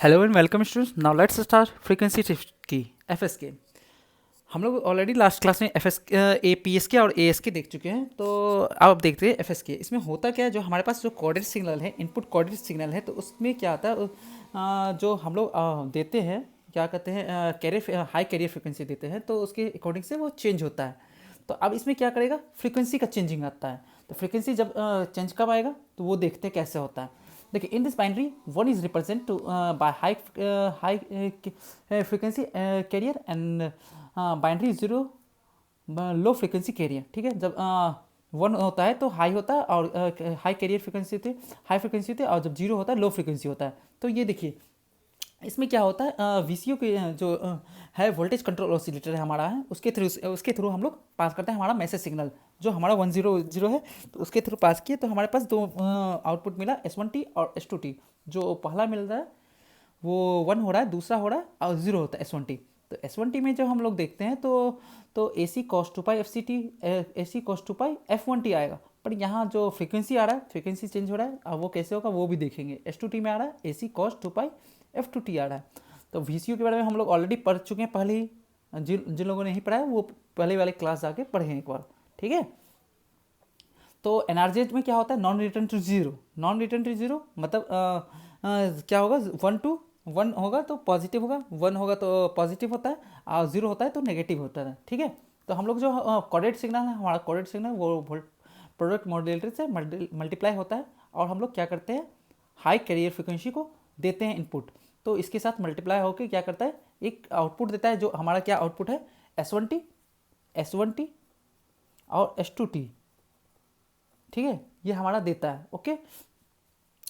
Hello and welcome students. Now let's start frequency shift की FS के। हम लोग ऑलरेडी लास्ट क्लास में एफएस ए पी एस के और ए एस के देख चुके हैं। तो अब देखते हैं एफएस के। इसमें होता क्या है, जो हमारे पास जो कोऑर्डिनेट सिग्नल है, इनपुट कोऑर्डिनेट सिग्नल है, तो उसमें क्या आता है, जो हम लोग देते हैं, क्या कहते हैं, कैरियर हाई कैरियर फ्रिक्वेंसी देते हैं, तो उसके अकॉर्डिंग से वो चेंज होता है। तो अब इसमें क्या करेगा, फ्रीक्वेंसी का चेंजिंग आता है। तो फ्रीक्वेंसी जब चेंज कब आएगा, तो वो देखते हैं कैसे होता है। देखिए, in this binary one is represent to by high frequency carrier and binary zero low frequency carrier. ठीक है, जब वन होता है तो हाई होता है और हाई कैरियर फ्रीक्वेंसी होती है, हाई फ्रीक्वेंसी होती है, और जब जीरो होता है लो फ्रीक्वेंसी होता है। तो ये देखिए, इसमें क्या होता है, वीसीओ के जो है वोल्टेज कंट्रोल ऑसिलेटर है हमारा, है उसके थ्रू हम लोग पास करते हैं हमारा मैसेज सिग्नल। जो हमारा 100 है, तो उसके थ्रू पास किए तो हमारे पास दो आउटपुट मिला, S1T और S2T। जो पहला मिल रहा है वो 1 हो रहा है, दूसरा हो रहा है और 0 होता है S1T। तो S1T में जब हम लोग देखते हैं तो A C cos two pi FCT, A C cos two pi F1T आएगा। पर यहाँ जो फ्रीक्वेंसी आ रहा है, फ्रीक्वेंसी चेंज हो रहा है, अब वो कैसे होगा वो भी देखेंगे। S2T में आ रहा है A C cos two pi F2T आ रहा है। तो VCU के बारे में हम लोग ऑलरेडी पढ़ चुके हैं पहले ही। जिन जिन लोगों ने नहीं पढ़ा है वो पहले वाले क्लास जाके पढ़ें एक बार। ठीक है, तो एनआरजेट में क्या होता है, non return to zero. Non return to zero मतलब क्या होगा, 1 होगा तो पॉजिटिव होगा, 1 होगा तो पॉजिटिव होता है, और 0 होता है तो नेगेटिव होता है। ठीक है, तो हम लोग जो कोऑर्डिनेट सिग्नल है, हमारा कोऑर्डिनेट सिग्नल वो प्रोडक्ट मॉड्यूलेटर से मल्टीप्लाई होता है, और हम लोग क्या करते हैं, हाई कैरियर फ्रिक्वेंसी को देते हैं इनपुट। तो इसके साथ मल्टीप्लाई होकर क्या करता है, एक आउटपुट देता है। जो हमारा क्या आउटपुट है, S1T, S1T और S2T। ठीक है, ये हमारा देता है। ओके,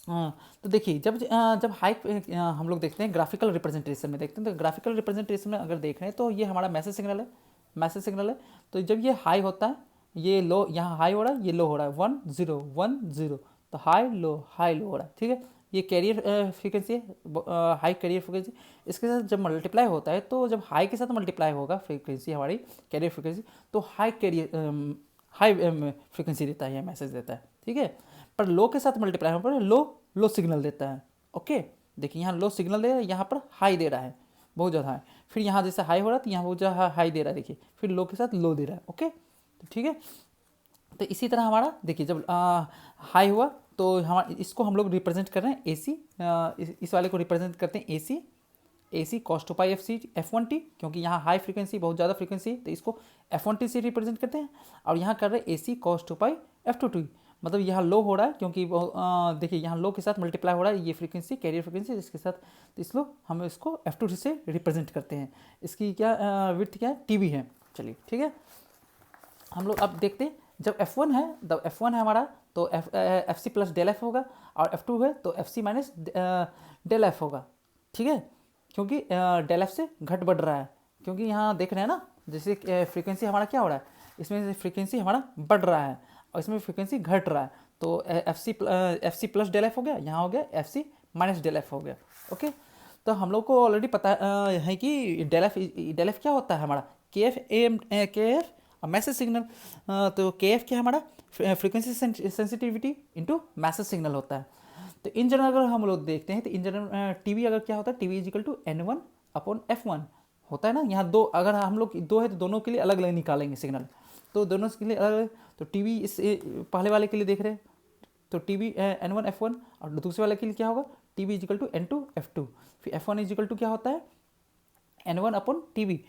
तो देखिए, जब हाई हम लोग देखते हैं ग्राफिकल रिप्रेजेंटेशन में, देखते हैं तो ग्राफिकल रिप्रेजेंटेशन में अगर देख रहे हैं तो ये हमारा मैसेज सिग्नल है, मैसेज सिग्नल है। तो जब ये हाई होता है, ये लो, यहाँ हाई हो रहा है, ये लो हो रहा है, 1 0 1 0, तो हाई लो हो रहा है। ठीक है, ये कैरियर फ्रीक्वेंसी है, हाई कैरियर फ्रीक्वेंसी। इसके साथ जब मल्टीप्लाई होता है, तो जब हाई के साथ मल्टीप्लाई होगा फ्रीक्वेंसी हमारी कैरियर फ्रीक्वेंसी, तो हाई कैरियर हाई फ्रीक्वेंसी देता है, यह मैसेज देता है। ठीक है, पर लो के साथ मल्टीप्लाई होने पर लो सिग्नल देता है। ओके, देखिए यहाँ लो सिग्नल दे रहा है, यहाँ पर हाई दे रहा है, बहुत ज़्यादा है। फिर यहाँ जैसे हाई हो रहा है तो यहाँ बहुत ज़्यादा हाई दे रहा है, देखिए, फिर लो के साथ लो दे रहा है। ओके, तो ठीक है, तो इसी तरह हमारा देखिए, जब हाई हुआ तो हमारा इसको हम लोग रिप्रेजेंट कर रहे हैं AC, इस वाले को रिप्रेजेंट करते हैं AC कॉस टू पाई F1T, क्योंकि यहाँ हाई फ्रीक्वेंसी, बहुत ज़्यादा फ्रीक्वेंसी, तो इसको F1T से रिप्रेजेंट करते हैं। और यहाँ कर रहे हैं AC कॉस टू पाई F2T, मतलब यहाँ लो हो रहा है, क्योंकि देखिए यहाँ लो के साथ मल्टीप्लाई हो रहा है ये फ्रीक्वेंसी, कैरियर फ्रीक्वेंसी, इसके साथ, तो इसको हम इसको F2T से रिप्रेजेंट करते हैं। इसकी क्या विड्थ क्या है, TB है। चलिए ठीक है, हम लोग अब देखते हैं, जब F1 है, तब F1 है हमारा, तो FC प्लस डेल एफ होगा, और F2 है तो FC माइनस डेल एफ होगा। ठीक है, क्योंकि डेल एफ से घट बढ़ रहा है, क्योंकि यहाँ देख रहे हैं ना, जैसे फ्रीक्वेंसी हमारा क्या हो रहा है, इसमें फ्रीक्वेंसी हमारा बढ़ रहा है और इसमें फ्रीक्वेंसी घट रहा है। तो FC प्लस डेल एफ हो गया, यहाँ हो गया FC माइनस डेल एफ हो गया। ओके, तो हम लोग को ऑलरेडी पता है कि डेल एफ क्या होता है हमारा, के एफ मैसेज सिग्नल। तो के एफ क्या है हमारा, frequency sensitivity into message signal होता है। तो इन जनरल अगर हम लोग देखते हैं, तो इन जनरल टीवी अगर क्या होता है, TV is equal to N1 upon F1 होता है ना। यहाँ दो, अगर हम लोग दो है तो दोनों के लिए अलग अलग निकालेंगे सिग्नल, तो दोनों के लिए अलग अलग। तो टीवी इस पहले वाले के लिए देख रहे हैं, तो टीवी N1 F1, और दूसरे वाले के लिए क्या होगा, TV is equal to N2 F2। फिर F1 इजिकल टू क्या होता है, N1 अपॉन टीवी।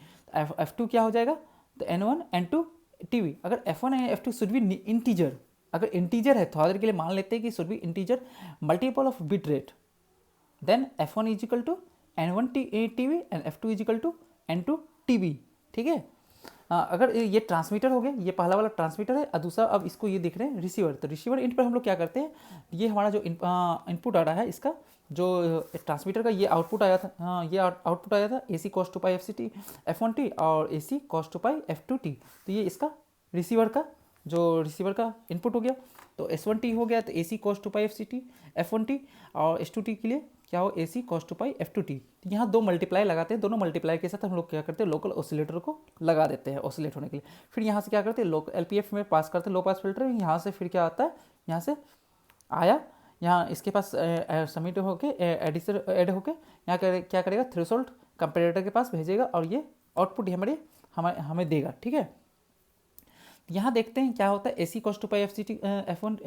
F2 क्या हो जाएगा, तो N1 N2 टीवी। अगर F1 and F2 should be integer, अगर इंटीजर है, थोड़ा देर के लिए मान लेते हैं कि should be integer multiple of bit rate, then F1 is equal to N1 Tb and F2 is equal to N2 Tb. ठीक है, अगर ये ट्रांसमीटर हो गया, ये पहला वाला ट्रांसमीटर है, और दूसरा अब इसको ये देख रहे हैं रिसीवर। तो रिसीवर इंट पर हम लोग क्या करते हैं, ये हमारा जो इनपुट आ रहा है, इसका जो ट्रांसमीटर का ये आउटपुट आया था, ये आउटपुट आया था AC कॉस टू पाई F1T और AC कॉस टू पाई F2T। तो ये इसका रिसीवर का इनपुट हो गया। तो S1T हो गया तो AC कॉस टू पाई F1T, और S2T के लिए क्या हो, AC कॉस टू पाई F2T। तो यहाँ दो मल्टीप्लाई लगाते हैं, दोनों मल्टीप्लाई के साथ हम लोग क्या करते हैं, लोकल ऑसिलेटर को लगा देते हैं ऑसिलेट होने के लिए। फिर यहाँ से क्या करते हैं, लोकल LPF में पास करते हैं, लो पास फिल्टर। यहाँ से फिर क्या आता है, यहाँ से आया, यहाँ इसके पास सबमिट होके एडिशन ऐड होके यहाँ क्या करेगा, थ्रेशोल्ड कंपेरेटर के पास भेजेगा और ये आउटपुट हमारे हमें देगा। ठीक है, यहाँ देखते हैं क्या होता है। A C cos two pi F C T F one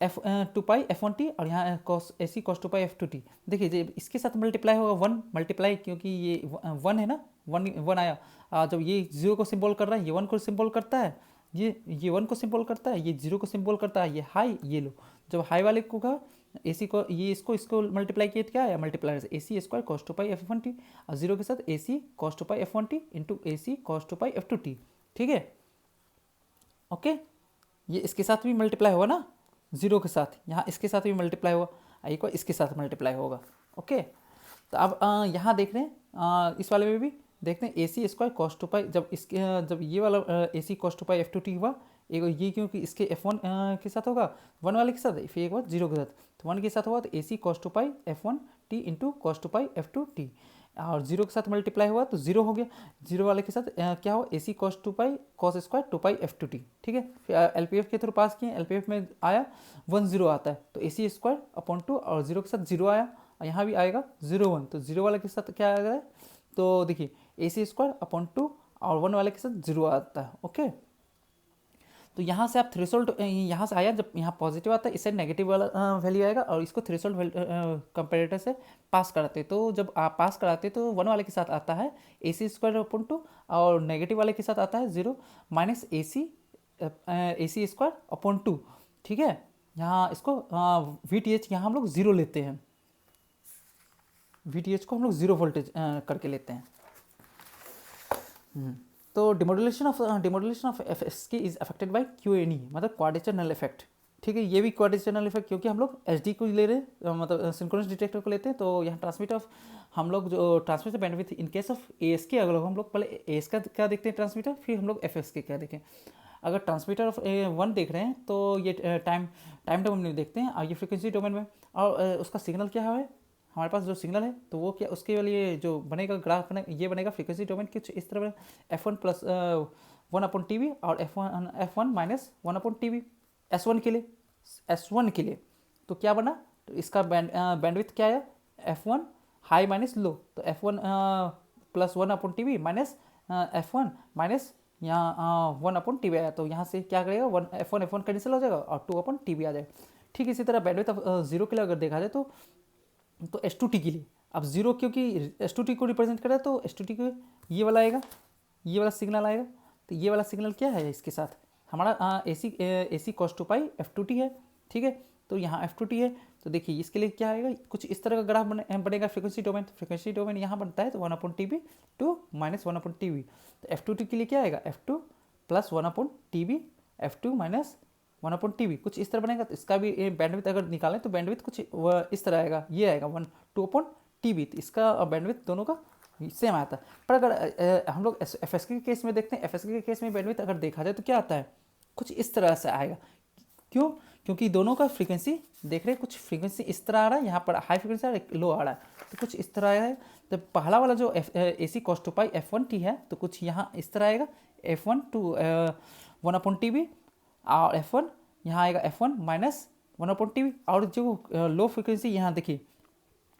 F two pi F one T, और यहाँ cos A C cos two pi F two T. देखिए जब इसके साथ मल्टीप्लाई होगा 1 मल्टीप्लाई, क्योंकि ये 1 है ना, 1 आया। जब ये 0 को सिंबल कर रहा है, ये 1 को सिंबल करता है, ये 1 को सिंबल करता है, ये 0 को सिंबल करता है, ये हाई ये लो। जब हाई वाले को कहा ए सी को, ये इसको मल्टीप्लाई किया तो क्या आया, मल्टीप्लाई ए सी square cos two pi F one T, और 0 के साथ ए C cos two pi F one T into ए C cos two pi F two T. ठीक है, ओके। ये इसके साथ भी मल्टीप्लाई होगा ना, 0 के साथ, यहाँ इसके साथ भी मल्टीप्लाई होगा, एक बार इसके साथ मल्टीप्लाई होगा। ओके, तो अब यहाँ देख रहे हैं इस वाले में भी देखते हैं ए सी स्क्वायर कॉस टू पाई, जब ये वाला ए C cos two pi F two T हुआ, एक ये क्योंकि इसके एफ वन के साथ होगा, 1 वाले के साथ, फिर एक बार 0 के साथ, तो 1 के साथ हुआ तो A C cos two pi F one T into cos two pi F two T, और 0 के साथ मल्टीप्लाई हुआ तो 0 हो गया। 0 वाले के साथ क्या हो, A C cos two pi cos square two pi F two T. ठीक है, फिर एल पी एफ के थ्रू पास किए, एल पी एफ में आया 1 0 आता है, तो ए सी स्क्वायर अपॉन 2, और 0 के साथ 0 आया, और यहाँ भी आएगा 0 1, तो 0 वाले के साथ क्या आएगा, तो देखिए ए सी स्क्वायर अपॉन 2, और 1 वाले के साथ 0 आता है। ओके, तो यहाँ से आप थ्रेशोल्ड यहाँ से आया, जब यहाँ पॉजिटिव आता है इस साइड नेगेटिव वाला वैल्यू आएगा, और इसको थ्रेशोल्ड कंपेरेटर से पास कराते, तो जब आप पास कराते तो 1 वाले के साथ आता है ए सी स्क्वायर अपॉन 2, और नेगेटिव वाले के साथ आता है 0 माइनस ए सी स्क्वायर अपॉन 2। ठीक है, यहाँ इसको वी टी एच यहाँ हम लोग 0 लेते हैं, वी टी एच को हम लोग 0 वोल्टेज करके लेते हैं। तो demodulation of F S K is affected by Q N E, मतलब क्वाड्रेचर नल इफेक्ट। ठीक है, ये भी क्वाड्रेचर नल इफेक्ट, क्योंकि हम लोग एच डी को ले रहे हैं, मतलब सिंक्रोनस डिटेक्टर को लेते हैं, तो यहाँ ट्रांसमिट ऑफ हम लोग जो transmitter bandwidth in case of A S के, अगर हम लोग पहले ए एस का क्या देखते हैं ट्रांसमीटर, फिर हम लोग एफ एस के क्या देखें। अगर ट्रांसमीटर ऑफ 1 देख रहे हैं तो ये टाइम डोमेन में देखते हैं, और ये फ्रिक्वेंसी डोमेन में, और उसका सिग्नल क्या है, हमारे पास जो सिग्नल है तो वो क्या, उसके लिए जो बनेगा ग्राफ ये बनेगा फ्रीक्वेंसी डोमेन कुछ इस तरह F one plus 1 upon T V, और F one minus 1 upon T V S one के लिए। तो क्या बना, तो इसका बैंडविड्थ क्या है, F one high minus low, तो F one plus 1 upon T V minus F one minus यहाँ 1 अपॉन टी वी आया, तो यहाँ से क्या करेगा, एफ वन कैंसिल हो जाएगा, और 2 अपॉन टी वी आ जाएगा। ठीक इसी तरह बैंडविड्थ ऑफ 0 के लिए अगर देखा जाए तो एस टू टी के लिए, अब 0 क्योंकि एस टू टी को रिप्रेजेंट कर रहा है, तो एस टू टी को ये वाला आएगा, ये वाला सिग्नल आएगा, तो ये वाला सिग्नल क्या है, इसके साथ हमारा ए C cos two pi F two T है। ठीक है, तो यहाँ एफ टू टी है, तो देखिए इसके लिए क्या आएगा, कुछ इस तरह का ग्राफ बनेगा फ्रिक्वेंसी डोमेन यहाँ बनता है, तो 1 upon T b two minus 1 upon T we, तो एफ टू टी के लिए क्या आएगा, F two plus 1 upon T b, F two minus 1 upon T b, कुछ इस तरह बनेगा। तो इसका भी बैंडविड्थ अगर निकालें तो बैंडविड्थ कुछ इस तरह आएगा, ये आएगा 2 अपॉन टी वी, तो इसका बैंडविड्थ दोनों का सेम आता है। पर अगर हम लोग एफ एस के केस में देखते हैं, एफ एस के केस में बैंडविड्थ अगर देखा जाए तो क्या आता है, कुछ इस तरह से आएगा। क्यों, क्योंकि दोनों का फ्रीक्वेंसी देख रहे हैं, कुछ फ्रीक्वेंसी इस तरह आ रहा है, यहाँ पर हाई फ्रीक्वेंसी आ रहा है, लो आ रहा है, तो कुछ इस तरह आया है। तो पहला वाला जो ए C cos two pi F one T है, तो कुछ यहाँ इस तरह आएगा, F one two 1 upon T V, और एफ वन यहाँ आएगा F one minus 1 upon T V, और जो लो फ्रिक्वेंसी यहाँ देखिए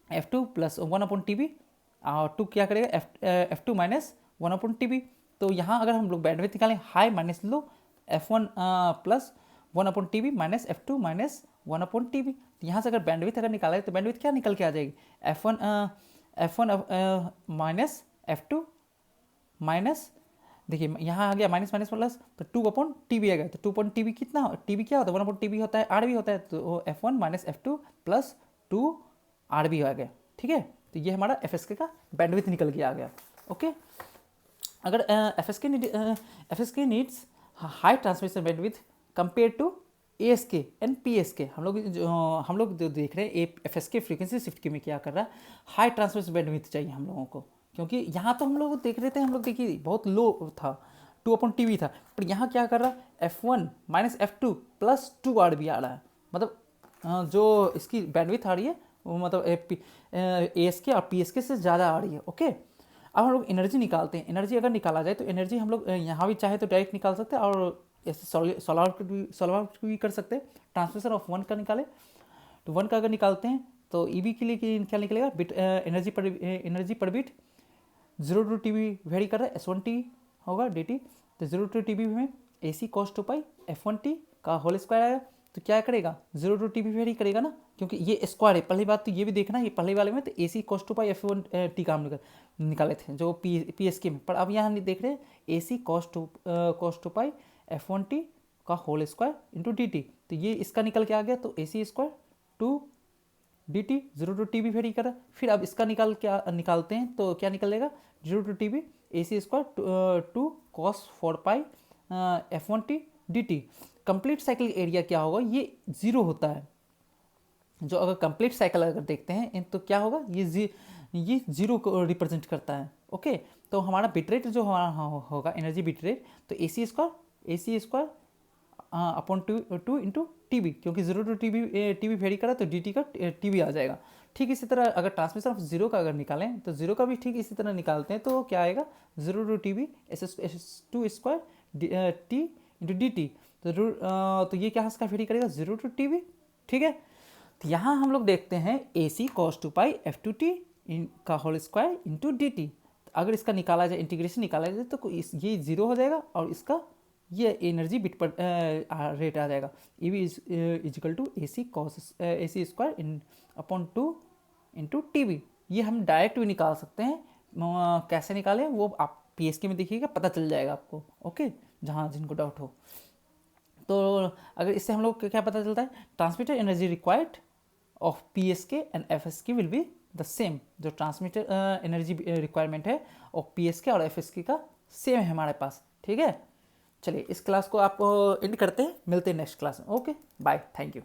F two plus 1 upon T V, और 2 क्या करेगा, F two minus 1 upon T we. तो यहाँ अगर हम लोग बैंडविड्थ निकालें हाई माइनस लो, F one plus 1 upon T V minus F two minus 1 upon T we, तो यहाँ से अगर बैंडविड्थ निकाला है तो बैंडविड्थ क्या निकल के आ जाएगी, F one minus F two minus, देखिए यहाँ आ गया माइनस माइनस प्लस, तो 2 अपॉन टी वी आ गया, तो 2 अपॉन टी वी कितना, टी वी क्या होता है, 1 अपॉन टी वी होता है, आर भी होता है, तो F one minus F two plus 2 R भी आ गया। ठीक है, तो ये हमारा एफ एस के का बैंडविड्थ निकल के आ गया। ओके, अगर F S K needs high transmission bandwidth compare to A S K and P S K, हम लोग जो देख रहे हैं F S K frequency shift के में क्या कर रहा है, हाई ट्रांसमिशन बैंडविड्थ चाहिए हम लोगों को, क्योंकि यहाँ तो हम लोग देख रहे थे, हम लोग देखिए बहुत लो था, 2 अपॉन टी वी था, पर यहाँ क्या कर रहा है, F one minus F two plus 2 R भी आ रहा है, मतलब जो इसकी बैंडविड्थ आ रही है वो मतलब ए एस के और पी एस के से ज़्यादा आ रही है। ओके, अब हम लोग एनर्जी निकालते हैं, एनर्जी अगर निकाला जाए तो एनर्जी हम लोग यहाँ भी चाहे तो डायरेक्ट निकाल सकते हैं, और ऐसे सोलर आउट भी कर सकते हैं, ट्रांसमिशन ऑफ 1 का निकाले तो 1 का अगर निकालते हैं तो ईबी के लिए क्या निकलेगा, बिट एनर्जी पर बिट 0 टू टीबी वेरी कर रहा है, S1T होगा dt। तो 0 टू टीबी में AC cos 2 पाई F1T का होल स्क्वायर आएगा। तो क्या करेगा, 0 टू टीबी वेरी करेगा ना, क्योंकि ये स्क्वायर है। पहली बात तो ये भी देखना, ये पहले वाले में तो AC cos 2 पाई F1T का हम निकाले थे जो PSK में, पर अब यहाँ नहीं देख रहे AC cos 2 पाई F1T का होल स्क्वायर इंटू dt। तो ये इसका निकल के आ गया, तो AC square 2 dt 0 to Tb vary कर रहा है। फिर अब इसका निकालते हैं तो क्या निकलेगा, 0 to Tb AC square 2 cos 4 pi F1T dt। Complete cycle area क्या होगा, ये 0 होता है। जो अगर कंप्लीट साइकिल अगर देखते हैं तो क्या होगा, ये 0 को रिप्रेजेंट करता है। ओके, तो हमारा बिटरेट जो हमारा होगा एनर्जी बिटरेट, तो AC square upon 2 into TB, क्योंकि 0 टू टीबी वेरी करा तो dt का टीबी आ जाएगा। ठीक इसी तरह अगर ट्रांसमिशन ऑफ 0 का अगर निकालें तो 0 का भी ठीक इसी तरह निकालते हैं, तो क्या आएगा, 0 to Tb S2 square T into D T. तो ये क्या इसका वेरी करेगा, 0 टू टीबी। ठीक है, तो यहाँ हम लोग देखते हैं AC cos 2 पाई F2T का होल स्क्वायर इंटू dt। अगर इसका निकाला जाए, इंटीग्रेशन निकाला जाए, तो ये 0 हो जाएगा और इसका ये एनर्जी बिट पर रेट आ जाएगा, EV equal to AC square in upon 2 into Tb. ये हम डायरेक्ट भी निकाल सकते हैं, कैसे निकालें वो आप PSK में देखिएगा, पता चल जाएगा आपको। ओके, जहाँ जिनको डाउट हो। तो अगर इससे हम लोग को क्या पता चलता है, transmitter energy required of PSK and FSK will be the same. जो ट्रांसमिटर एनर्जी रिक्वायरमेंट है और PSK और FSK का सेम है हमारे पास। ठीक है, चलिए इस क्लास को आप एंड करते हैं, मिलते हैं नेक्स्ट क्लास में। Okay, bye, thank you.